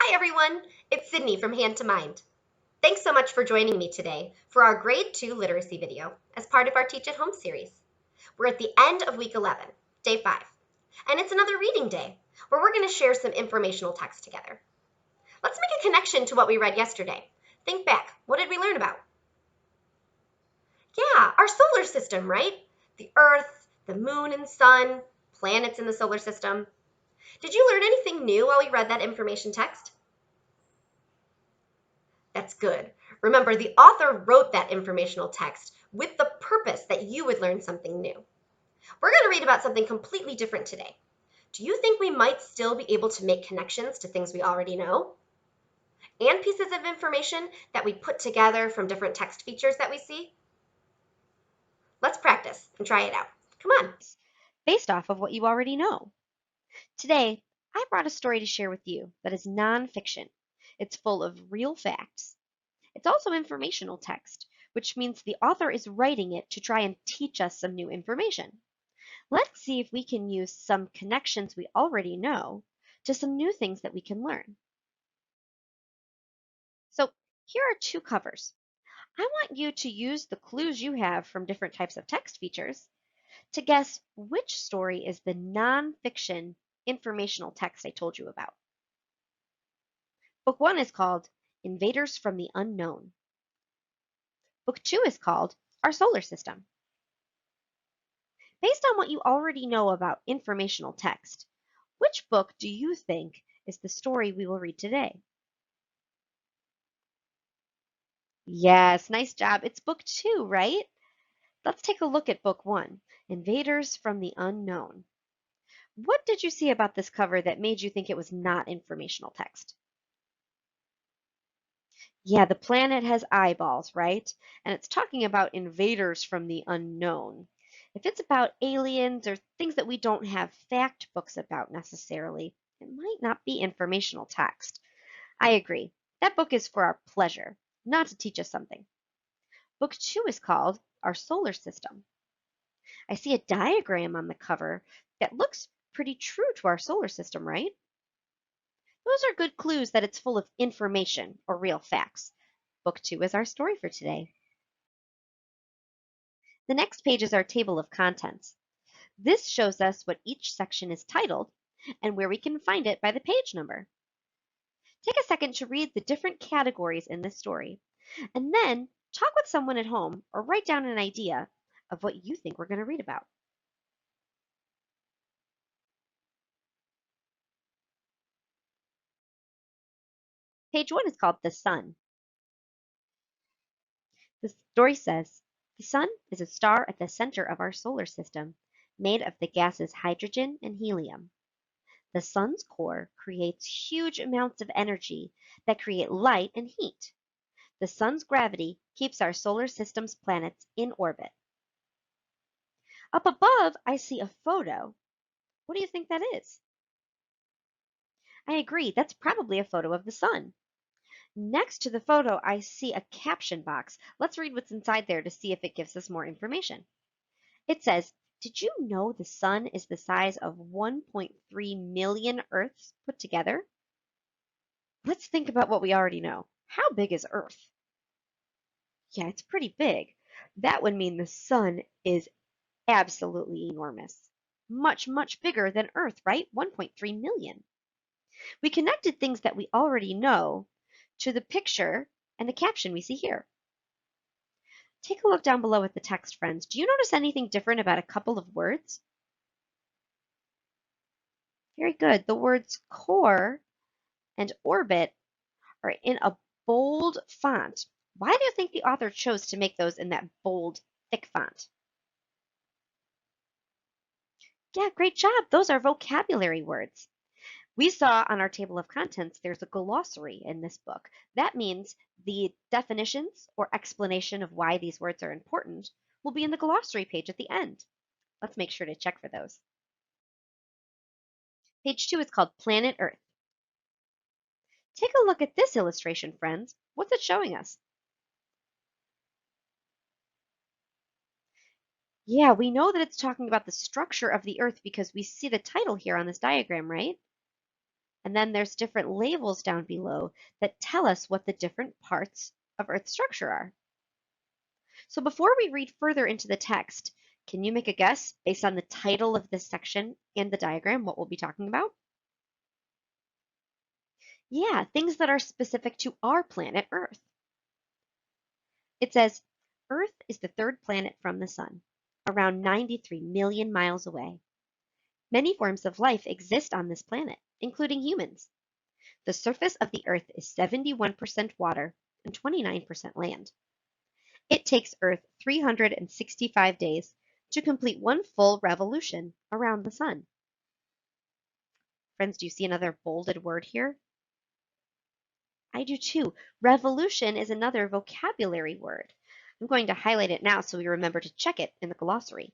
Hi everyone, it's Sydney from Hand to Mind. Thanks so much for joining me today for our Grade 2 literacy video as part of our Teach at Home series. We're at the end of week 11, day 5, and it's another reading day where we're going to share some informational text together. Let's make a connection to what we read yesterday. Think back, what did we learn about? Yeah, our solar system, right? The Earth, the moon and sun, planets in the solar system. Did you learn anything new while we read that information text? That's good. Remember, the author wrote that informational text with the purpose that you would learn something new. We're going to read about something completely different today. Do you think we might still be able to make connections to things we already know? And pieces of information that we put together from different text features that we see? Let's practice and try it out. Come on. Based off of what you already know. Today, I brought a story to share with you that is nonfiction. It's full of real facts. It's also informational text, which means the author is writing it to try and teach us some new information. Let's see if we can use some connections we already know to some new things that we can learn. So here are two covers. I want you to use the clues you have from different types of text features to guess which story is the nonfiction informational text I told you about. Book 1 is called Invaders from the Unknown. Book 2 is called Our Solar System. Based on what you already know about informational text, which book do you think is the story we will read today? Yes, nice job. It's book 2, right? Let's take a look at book 1, Invaders from the Unknown. What did you see about this cover that made you think it was not informational text? Yeah, the planet has eyeballs, right? And it's talking about invaders from the unknown. If it's about aliens or things that we don't have fact books about necessarily, it might not be informational text. I agree. That book is for our pleasure, not to teach us something. Book 2 is called Our Solar System. I see a diagram on the cover that looks pretty true to our solar system, right? Those are good clues that it's full of information or real facts. Book 2 is our story for today. The next page is our table of contents. This shows us what each section is titled and where we can find it by the page number. Take a second to read the different categories in this story, and then talk with someone at home or write down an idea of what you think we're going to read about. Page 1 is called The Sun. The story says, the sun is a star at the center of our solar system, made of the gases hydrogen and helium. The sun's core creates huge amounts of energy that create light and heat. The sun's gravity keeps our solar system's planets in orbit. Up above, I see a photo. What do you think that is? I agree, that's probably a photo of the sun. Next to the photo, I see a caption box. Let's read what's inside there to see if it gives us more information. It says, did you know the sun is the size of 1.3 million Earths put together? Let's think about what we already know. How big is Earth? Yeah, it's pretty big. That would mean the sun is absolutely enormous. Much, much bigger than Earth, right? 1.3 million. We connected things that we already know to the picture and the caption we see here. Take a look down below at the text, friends. Do you notice anything different about a couple of words? Very good. The words core and orbit are in a bold font. Why do you think the author chose to make those in that bold, thick font? Yeah, great job. Those are vocabulary words. We saw on our table of contents there's a glossary in this book. That means the definitions or explanation of why these words are important will be in the glossary page at the end. Let's make sure to check for those. Page 2 is called Planet Earth. Take a look at this illustration, friends. What's it showing us? Yeah, we know that it's talking about the structure of the Earth because we see the title here on this diagram, right? And then there's different labels down below that tell us what the different parts of Earth's structure are. So before we read further into the text, can you make a guess based on the title of this section and the diagram what we'll be talking about? Yeah, things that are specific to our planet Earth. It says, Earth is the third planet from the Sun, around 93 million miles away. Many forms of life exist on this planet, including humans. The surface of the Earth is 71% water and 29% land. It takes Earth 365 days to complete one full revolution around the Sun. Friends, do you see another bolded word here? I do too. Revolution is another vocabulary word. I'm going to highlight it now so we remember to check it in the glossary.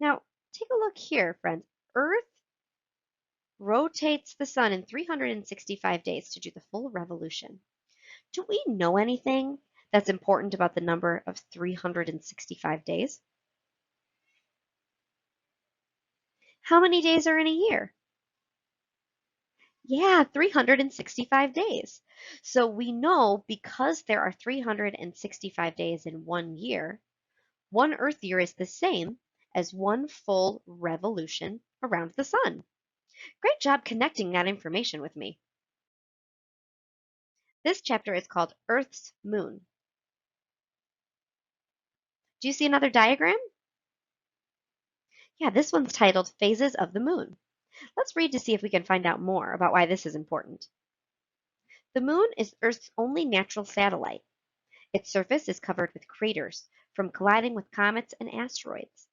Now, take a look here, friends. Earth rotates the sun in 365 days to do the full revolution. Do we know anything that's important about the number of 365 days? How many days are in a year? Yeah, 365 days. So we know because there are 365 days in one year, one Earth year is the same as one full revolution around the sun. Great job connecting that information with me. This chapter is called Earth's Moon. Do you see another diagram? Yeah, this one's titled Phases of the Moon. Let's read to see if we can find out more about why this is important. The moon is Earth's only natural satellite. Its surface is covered with craters from colliding with comets and asteroids.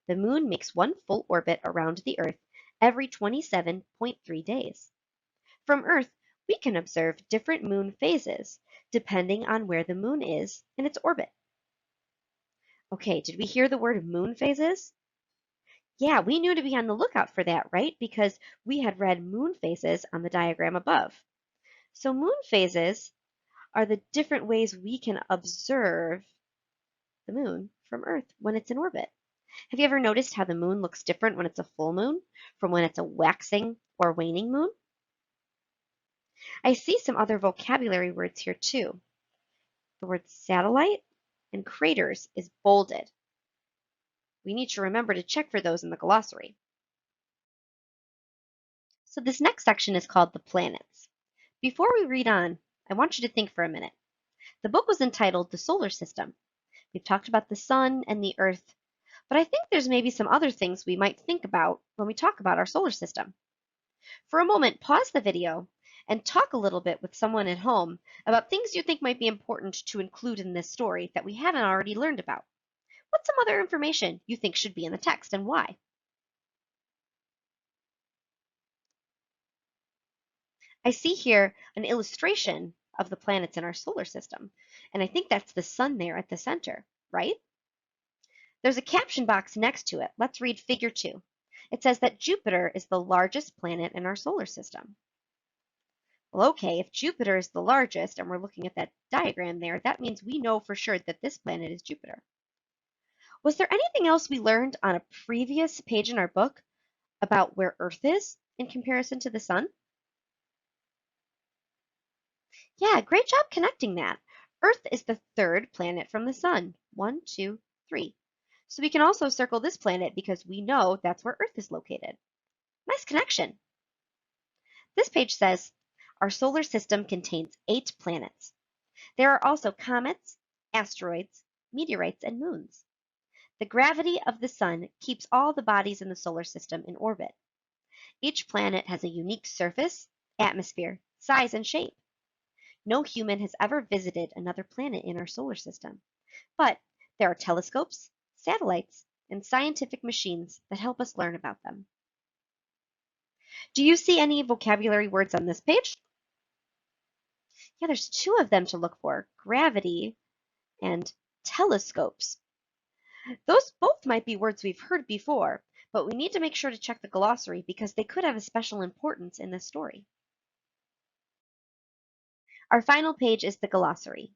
The moon makes one full orbit around the Earth every 27.3 days. From Earth, we can observe different moon phases depending on where the moon is in its orbit. Okay, did we hear the word moon phases? Yeah, we knew to be on the lookout for that, right? Because we had read moon phases on the diagram above. So moon phases are the different ways we can observe the moon from Earth when it's in orbit. Have you ever noticed how the moon looks different when it's a full moon from when it's a waxing or waning moon? I see some other vocabulary words here too. The word satellite and craters is bolded. We need to remember to check for those in the glossary. So this next section is called the planets. Before we read on, I want you to think for a minute. The book was entitled The Solar System. We've talked about the sun and the earth, but I think there's maybe some other things we might think about when we talk about our solar system. For a moment, pause the video and talk a little bit with someone at home about things you think might be important to include in this story that we haven't already learned about. What's some other information you think should be in the text and why? I see here an illustration of the planets in our solar system, and I think that's the sun there at the center, right? There's a caption box next to it. Let's read figure 2. It says that Jupiter is the largest planet in our solar system. Well, okay, if Jupiter is the largest, and we're looking at that diagram there, that means we know for sure that this planet is Jupiter. Was there anything else we learned on a previous page in our book about where Earth is in comparison to the sun? Yeah, great job connecting that. Earth is the third planet from the sun. 1, 2, 3. So we can also circle this planet because we know that's where Earth is located. Nice connection. This page says, our solar system contains 8 planets. There are also comets, asteroids, meteorites, and moons. The gravity of the sun keeps all the bodies in the solar system in orbit. Each planet has a unique surface, atmosphere, size, and shape. No human has ever visited another planet in our solar system, but there are telescopes, satellites, and scientific machines that help us learn about them. Do you see any vocabulary words on this page? Yeah, there's 2 of them to look for, gravity and telescopes. Those both might be words we've heard before, but we need to make sure to check the glossary because they could have a special importance in this story. Our final page is the glossary.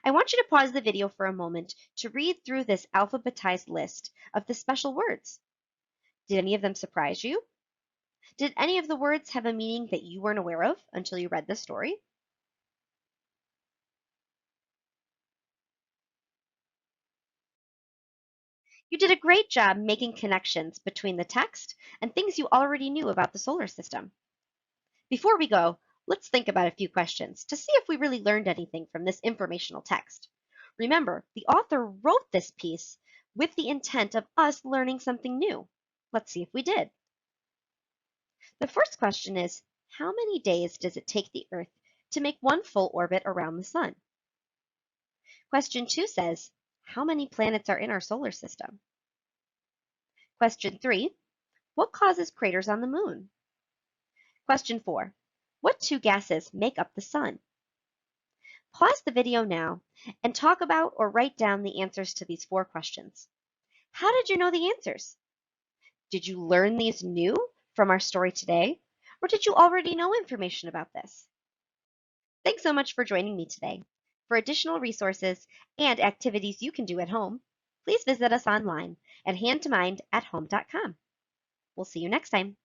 I want you to pause the video for a moment to read through this alphabetized list of the special words. Did any of them surprise you? Did any of the words have a meaning that you weren't aware of until you read this story? You did a great job making connections between the text and things you already knew about the solar system. Before we go, let's think about a few questions to see if we really learned anything from this informational text. Remember, the author wrote this piece with the intent of us learning something new. Let's see if we did. The first question is, how many days does it take the Earth to make one full orbit around the Sun? Question 2 says, how many planets are in our solar system? Question 3, what causes craters on the Moon? Question 4, what two gases make up the Sun? Pause the video now and talk about or write down the answers to these 4 questions. How did you know the answers? Did you learn these new from our story today, or did you already know information about this? Thanks so much for joining me today. For additional resources and activities you can do at home, please visit us online at hand2mind@home.com. We'll see you next time.